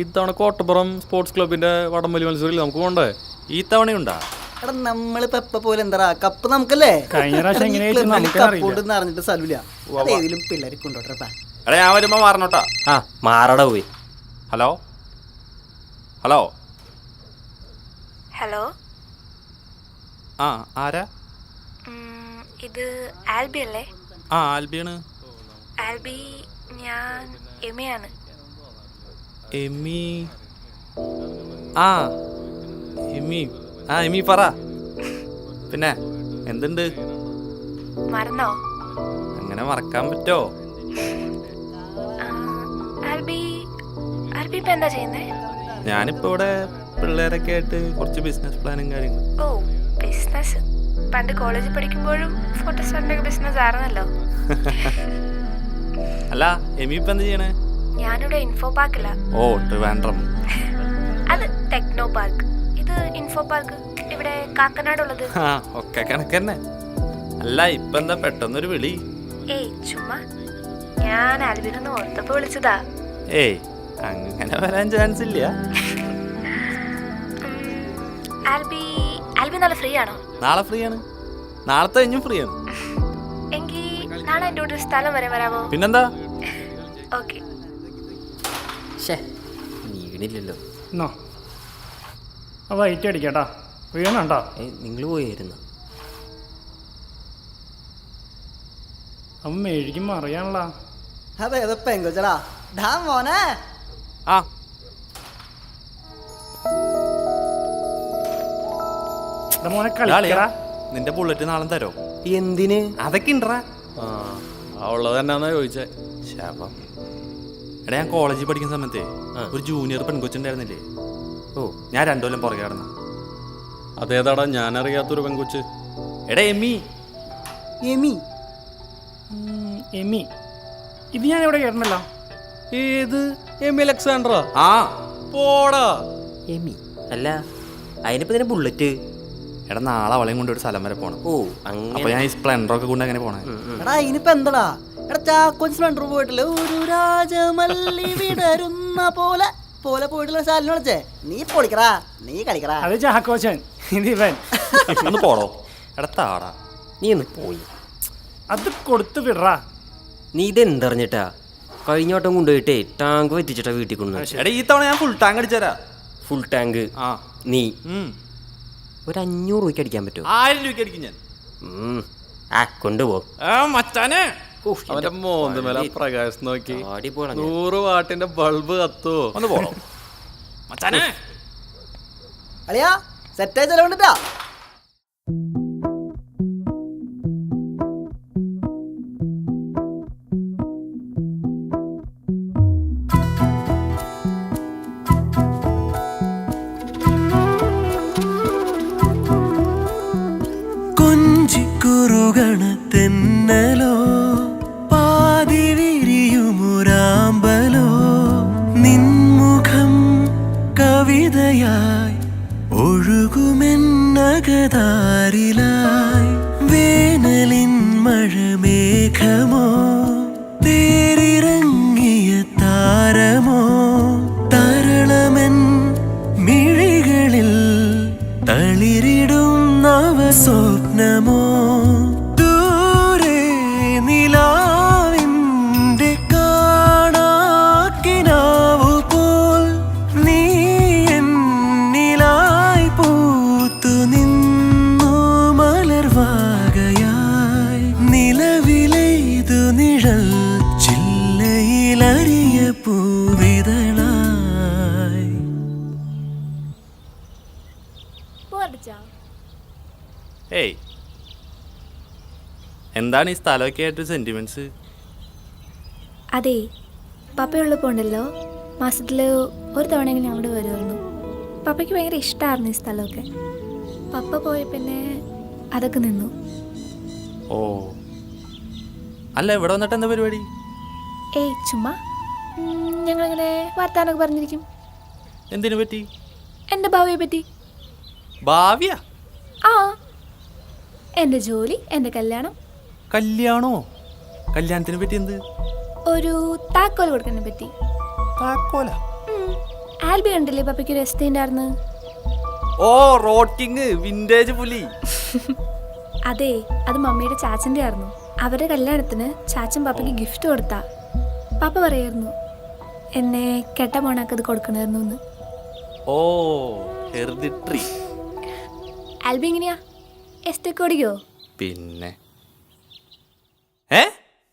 ഇത്തവണ കോട്ടപ്പുറം സ്പോർട്സ് ക്ലബിന്റെ വടംവലി മത്സരത്തിൽ നമുക്ക് പോണ്ടേ? ഈ തവണയുണ്ടാ? എടാ നമ്മളിപ്പോ എപ്പ പോലെ എന്താ കപ്പ് നമുക്കല്ലേ അറിഞ്ഞിട്ട് സ്ഥലമില്ല. ഏതെങ്കിലും പിള്ളേരെ കൊണ്ടോട്ടെ. എടാ ഞാൻ വരുമ്പോ മാറണോട്ടാ. മാറട പോയി. ഹലോ ഹലോ ഹലോ, ആരാ? ഇത് ആൽബി അല്ലേ? ആൽബിയാണ്. ആൽബി, ഞാൻ എമിയാണ്. എമി? എമി പറ. പിന്നെ എന്തുണ്ട്? മറന്നോ? അങ്ങനെ മറക്കാൻ പറ്റോ? ആൽബി ഇപ്പൊ എന്താ ചെയ്യുന്നേ? ഞാനിപ്പോ ഇവിടെ പിള്ളേരൊക്കെ ആയിട്ട് കുറച്ച് ബിസിനസ് പ്ലാനും കാര്യങ്ങളും. ഓ, ബിസിനസ്. പണ്ട് കോളേജിൽ പഠിക്കുമ്പോഴും ഫോട്ടോസ്റ്റാറ്റിന്റെ ബിസിനസ് ആയിരുന്നല്ലോ. അല്ല, എമി ഇപ്പൊ എന്താ ചെയ്യണേ? ഞാനിവിടെ ഇൻഫോ പാർക്കില്ല. ഓ, ട്രിവാൻഡ്രം. അത് ടെക്നോ പാർക്ക്. ഇത് ഇൻഫോ പാർക്ക് ഇവിടെ കാക്കനാടുള്ളത്. ഒക്കെ കണക്കന്നെ. അല്ല, ഇപ്പൊ എന്താ പെട്ടെന്നൊരു വിളി? ഏയ് ചുമ്മാ, ഞാൻ ആൽബിനൊന്ന് ഓർത്തപ്പോ വിളിച്ചതാ. ഏയ് അങ്ങനെ വരാൻ ചാൻസ് ഇല്ല. ആൽബി നാളെ ഫ്രീ ആണോ? നാളെ ഫ്രീ ആണ്. നാളത്തെ കഴിഞ്ഞും ഫ്രീ ആണ്. എങ്കിൽ നാളെ എൻ്റെ ഒരു സ്ഥലം വരെ വരാമോ? പിന്നെന്താ? ഓക്കെ. വീണില്ലല്ലോ. വൈറ്റ് അടിക്കാട്ടാ. വീണുണ്ടോ? നിങ്ങൾ പോയിരുന്നു. അവൻ മെഴുകും അറിയാനുള്ള. അതെ അതെ പെങ്കൊച്ചടാ. ഡാ മോനെ. മോനെ കളിക്കടാ. നിന്റെ ബുള്ളറ്റ് നാളെ തരോ? എന്തിന്? അതൊക്കെ ഉണ്ടറാ. ഉള്ളത് തന്നെയാന്നാ ചോദിച്ചേ. ശാപം. എടാ, ഞാൻ കോളേജിൽ പഠിക്കുന്ന സമയത്തേ ഒരു ജൂനിയർ പെൺകൊച്ചുണ്ടായിരുന്നില്ലേ? ഓ, ഞാൻ 2 കൊല്ലം പുറകെ കിടന്ന. അതേതാടാ ഞാനറിയാത്തൊരു പെൺകൊച്ച്? എടാ എമി. എമി ഇത് ഞാൻ ഇവിടെ കേട്ടണല്ലോ. ഏത് എമി അലക്സാണ്ടറാ? പോടാ. എമി അല്ല, അതിനിപ്പോ ഇതിന് ബുള്ളറ്റ്. എടാ, നാളെ അവളെയും കൊണ്ട് ഒരു സ്ഥലം വരെ പോണം. ഓ, അപ്പൊ ഞാൻ ഈ സ്പ്ലെൻഡറൊക്കെ കൊണ്ട് അങ്ങനെ പോണേ. എടാ ഇനിയിപ്പോ എന്താടാ? എടാ ചാക്കോൻ സ്പ്ലെൻഡർ പോയിട്ടില്ല, ഒരു രാജമല്ലി വിടരുന്ന പോലെ പോലെ പോയിട്ടുള്ള ശാലിനെ വിളിച്ചേ. നീ പൊളിക്കറാ, നീ കളിക്കറാ. അത് ചാക്കോച്ചൻ, ഇത് ഇവൻ. ഒന്ന് പോടോ. എടാ താടാ, നീ ഒന്ന് പോയി. അത് കൊടുത്തു വിടറാ. നീ ഇതെന്തറിഞ്ഞിട്ടാ? കഴിഞ്ഞോട്ടം കൊണ്ടുപോയിട്ടേ ടാങ്ക് വറ്റിച്ചിട്ടാ വീട്ടിൽ കൊണ്ടു. എടാ ഈ തവണ ഞാൻ ഫുൾ ടാങ്ക് അടിച്ചുതരാ. Full tank? നീ ഒരു 500 രൂപയ്ക്ക് അടിക്കാൻ പറ്റുമോ? 1000 രൂപയ്ക്ക് അടിക്കും ഞാൻ. കൊണ്ടുപോ മച്ചാനെ. അവന്റെ മോന്ത് മേലെ പ്രകാശം നോക്കി 100 വാട്ടിന്റെ ബൾബ് കത്തുവോ? ഒന്ന് പോടോ മച്ചാനെ. അളിയാ സെറ്റായി ചെലവുണ്ടിട്ടാ. തെന്നലോ പാതി വിരിയുമുരാമ്പലോ നിൻമുഖം കവിതയായി ഒഴുകുമെന്നകതാരിലായി വേനലിൻ മഴമേഘമോ തേരിറങ്ങിയ താരമോ തരളമൻ മിഴികളിൽ തളിരിടും നവ സ്വപ്നമോ ഏയ് എന്താണ് ഈ സ്ഥലമൊക്കെ ആയിട്ട് സെന്റിമെന്റ്സ്? അതെ, പപ്പയുള്ളപ്പോൾ ഉണ്ടല്ലോ മാസത്തിൽ ഒരു തവണയെങ്കിലും അവിടെ വരുമായിരുന്നു. പപ്പയ്ക്ക് ഭയങ്കര ഇഷ്ടമായിരുന്നു ഈ സ്ഥലമൊക്കെ. പപ്പ പോയ പിന്നെ അതൊക്കെ നിന്നു. ഓ, അല്ല ഇവിടെ വന്നിട്ട് എന്താ പരിപാടി? ഏയ് ചുമ്മാ ഞങ്ങളിങ്ങനെ വർത്താനൊക്കെ പറഞ്ഞിരിക്കും. എന്തിനു പറ്റി? എൻ്റെ ഭാവിയെ പറ്റി. ഭാവിയാ? എൻ്റെ ജോലി, എൻ്റെ കല്യാണം. കല്യാണോ? കല്യാണത്തിനെ പറ്റി എന്ത്? ഒരു താക്കോൽ കൊടുക്കുന്നതിനെ പറ്റി. താക്കോല? ആൽബി കണ്ടില്ലേ പപ്പയ്ക്ക് ഒരു എസ്തേ ഉണ്ടായിരുന്നു? ഓ റോട്ടിങ് വിന്റേജ് പുലി. അതെ, അത് മമ്മിയുടെ ചാച്ചൻ്റെ ആയിരുന്നു. അവരുടെ കല്യാണത്തിന് ചാച്ചൻ പപ്പയ്ക്ക് ഗിഫ്റ്റ് കൊടുത്താ. പപ്പ പറയായിരുന്നു എന്നെ കെട്ട മോണാക്കത് കൊടുക്കണമായിരുന്നു എന്ന്. ഓ ഹെറിഡിറ്ററി. ആൽബി എങ്ങനെയാ എസ്തേക്ക് ഓടിക്കോ? പിന്നെ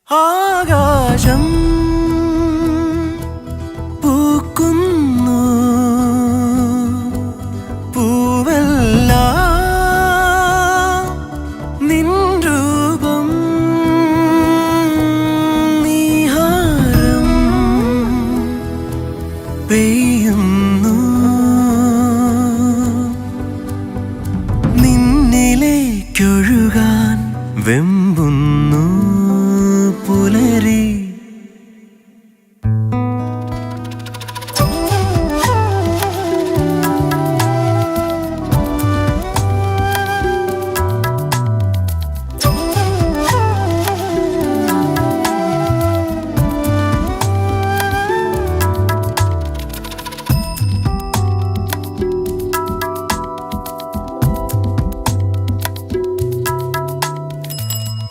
ആകാശം പൂക്കുന്നു പൂവെല്ലാം നിൻ രൂപം നീഹാരം പെയ്യുന്നു നിന്നിലേക്കൊഴുകാൻ വെമ്പുന്നു പുലരി.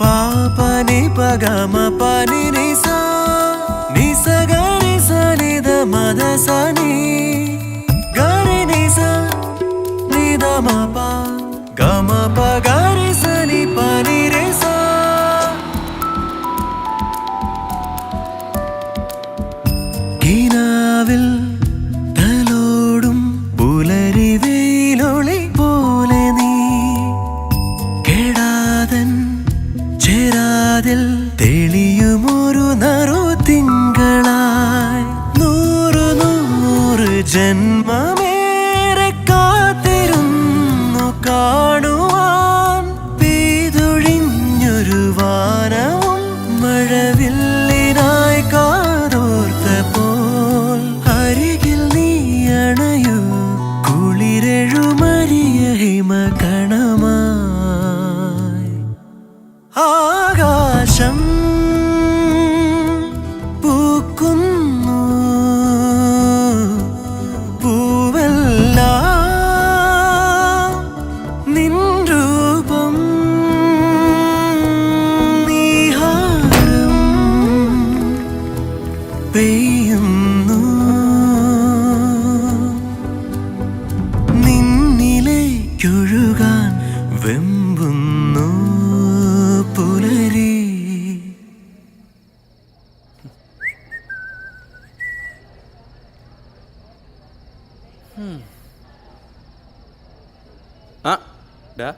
പാപനി പഗമ പനി നിസ നിസ ഗരി സനിധ മദ സനി ഗരി നിസ നിധ മപ ഗമ പഗരി സനി പനി രസ. കിനാവിൽ തലോടും പുലരി വെയിലൊളി പോലെ നീ കെടാതൻ ചേരാതിൽ തെളിയുമൊരു നറു തിങ്കളായി. 100 100 ജന്മമേറെ കാത്തിരുന്നു കാണുവാൻ പെയ്തൊഴിഞ്ഞൊരു വാനവും മഴവില്ലിനായി കാതോർത്ത പോൽ അരികിൽ നീ അണയൂ കുളിരെഴുമരിയ ഹിമകണമായി. ആകാശം പൂക്കുന്നു പൂവെല്ലാം നിൻ രൂപം നീഹാരം പെയ്യുന്നു നിന്നിലേക്കൊഴുകാൻ വെമ്പുന്നു പുലരി. ആ ഡാ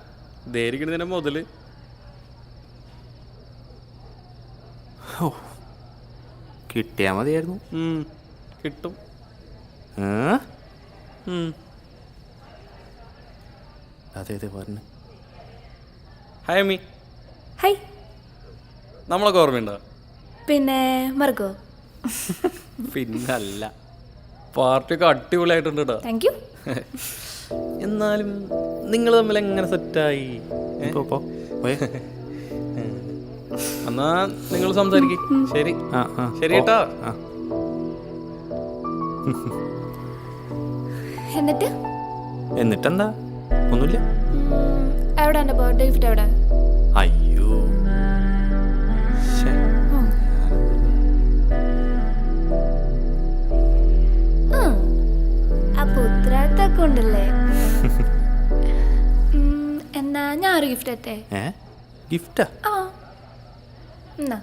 ധൈര്യത്തിന് മുതല് കിട്ടിയാ മതിയായിരുന്നു. കിട്ടും. അതെ പറഞ്ഞു. ഹായ് അമ്മി. ഹൈ. നമ്മളൊക്കെ ഓർമ്മയുണ്ടോ? പിന്നെ മറക്കോ? പിന്നല്ല, പാർട്ടിയൊക്കെ അടിപൊളിയായിട്ടുണ്ട് കേട്ടോ. Thank you. എന്നാലും നിങ്ങൾ തമ്മിൽ എങ്ങനെ സെറ്റായി? എന്നാ നിങ്ങൾ സംസാരിക്കും. ശരി ശരി കേട്ടോ. എന്നിട്ടെന്താ? ഒന്നുമില്ല. എവിടെ എൻ്റെ ബർത്ത്ഡേ ഗിഫ്റ്റ് എവിടെ? അയ്യോ അപ്പൊ ഉത്തരവാദിത്തമൊക്കെ ഉണ്ടല്ലേ? എന്നാ ഞാൻ ഒരു ഗിഫ്റ്റ് എത്തേ. ഗിഫ്റ്റാ? ആ എന്നാ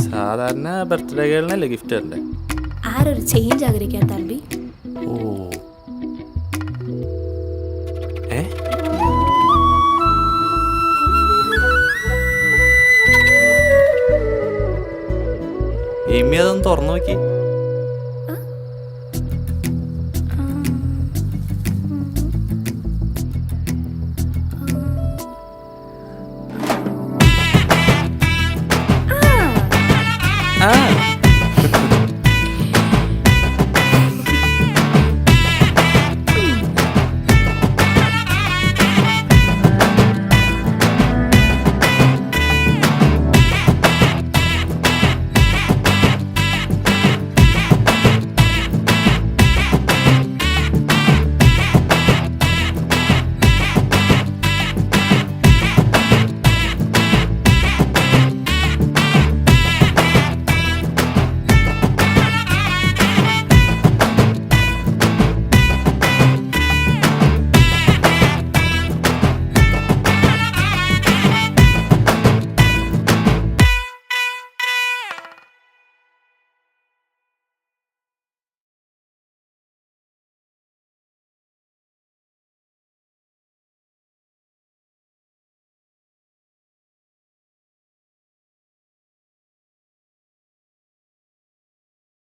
സാധാരണ ബർത്ത്ഡേ ഗേളിനല്ലേ ഗിഫ്റ്റ് തരണ്ടേ? ആരൊരു ചേഞ്ച് ആഗ്രഹിക്കാത്ത ആൽബി? ഓ എമ്മി അതൊന്ന് തുറന്നു നോക്കി. ആ